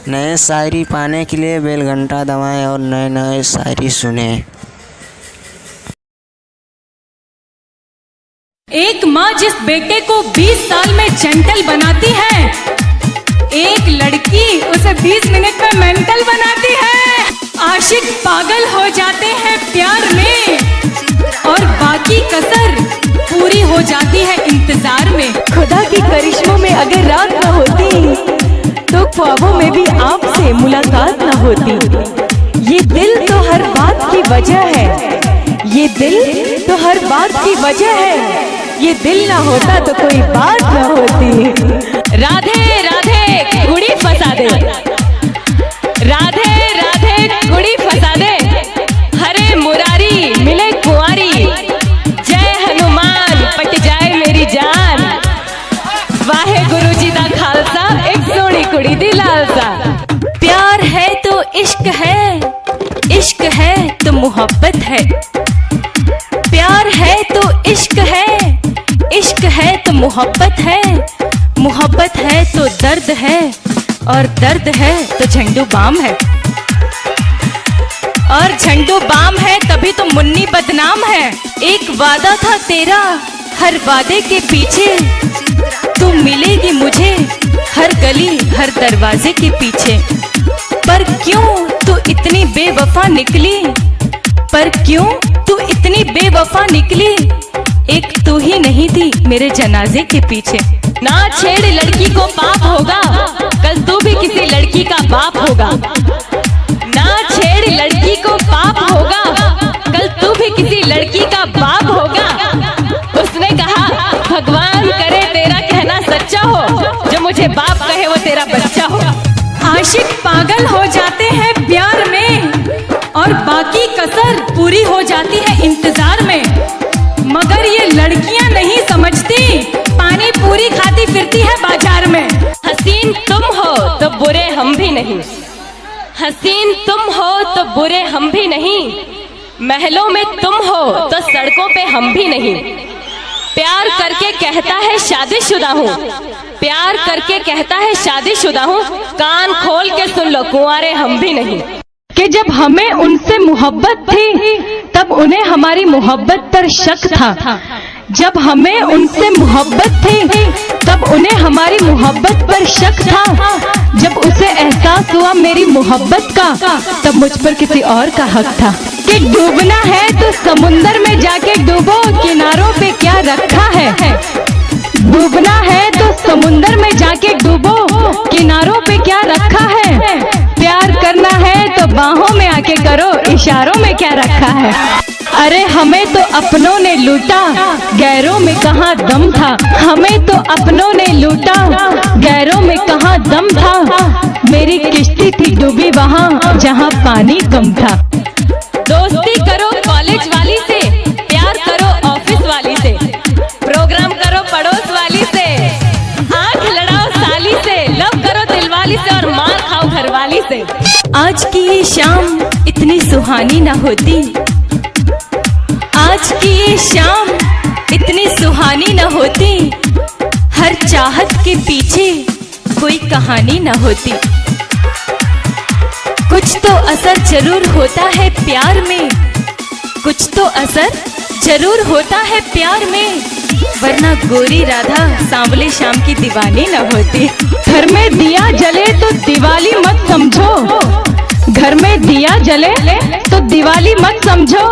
नए शायरी पाने के लिए बेल घंटा दबाएं और नए नए शायरी सुने। एक माँ जिस बेटे को 20 साल में जेंटल बनाती है, एक लड़की उसे 20 मिनट में मेंटल बनाती है। आशिक पागल हो जाते हैं प्यार में और बाकी कसर पूरी हो जाती है इंतजार में। खुदा की करिश्मों में अगर रात न होती तो ख्वाबों में भी आपसे मुलाकात न होती। ये दिल तो हर बात की वजह है, ये दिल तो हर बात की वजह है। ये दिल ना होता तो कोई बात ना होती। राधे राधे गुड़ी फंसा दे, राधे राधे गुड़ी फंसा दे। हरे मुरारी मिले कुंवारी, जय हनुमान पट जाए मेरी जान। वाहे गुरु जी दा खालसा, एक सोनी कुड़ी दी लालसा। प्यार है तो इश्क है, इश्क है तो मोहब्बत है। प्यार है तो इश्क है, इश्क है तो मोहब्बत है। मोहब्बत है तो दर्द है, और दर्द है तो झंडू बाम है। और झंडू बाम है तभी तो मुन्नी बदनाम है। एक वादा था तेरा, हर वादे के पीछे तू मिलेगी मुझे, हर गली हर दरवाजे के पीछे। पर क्यों तू इतनी बेवफा निकली, पर क्यों तू इतनी बेवफा निकली। एक तू ही नहीं थी मेरे जनाजे के पीछे। ना छेड़ लड़की को पाप होगा, कल तू भी किसी लड़की का बाप होगा। ना छेड़ लड़की को पाप होगा, कल तू भी किसी लड़की का बाप होगा। उसने कहा भगवान करे तेरा कहना सच्चा हो, जो मुझे बाप कहे वो तेरा बच्चा हो। आशिक पागल हो जाते हैं प्यार में और बाकी कसर पूरी हो जाती है इंतजार में। मगर ये लड़कियां नहीं समझती, पानी पूरी खाती फिरती है बाजार में। हसीन तुम हो तो बुरे हम भी नहीं, हसीन तुम हो तो बुरे हम भी नहीं। महलों में तुम हो तो सड़कों पे हम भी नहीं। प्यार करके कहता है शादीशुदा हूँ, प्यार करके कहता है शादीशुदा हूँ। कान खोल के सुन लो कुंवारे हम भी नहीं। कि जब हमें उनसे मोहब्बत थी तब उन्हें हमारी मोहब्बत पर शक था। जब हमें उनसे मोहब्बत थी तब उन्हें हमारी मोहब्बत पर शक था। जब उसे एहसास हुआ मेरी मोहब्बत का, तब मुझ पर किसी और का हक था। कि डूबना है तो समुंदर में जाके डूबो, किनारों पे क्या रखा है। डूबना है तो समुंदर में जाके डूबो, किनारों पे क्या रखा है। प्यार करना है तो बाहों में आके करो, इशारों में क्या रखा है। अरे हमें तो अपनों ने लूटा, गैरों में कहाँ दम था। हमें तो अपनों ने लूटा, गैरों में कहाँ दम था। मेरी किश्ती थी डूबी वहाँ जहाँ पानी कम था। दोस्ती करो कॉलेज वाली से, प्यार करो ऑफिस वाली से, प्रोग्राम करो पड़ोस वाली से, आंख लड़ाओ साली से, लव करो दिलवाली से और मार खाओ घरवाली से। आज की ये शाम इतनी सुहानी ना होती, आज की ये शाम इतनी सुहानी ना होती। हर चाहत के पीछे कोई कहानी ना होती। कुछ तो असर जरूर होता है प्यार में, कुछ तो असर जरूर होता है प्यार में। वरना गोरी राधा सांवले श्याम की दीवानी न होती। घर में दिया जले तो दिवाली मत समझो, घर में दिया जले तो दिवाली मत समझो।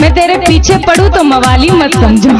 मैं तेरे पीछे पड़ूं तो मवाली मत समझो।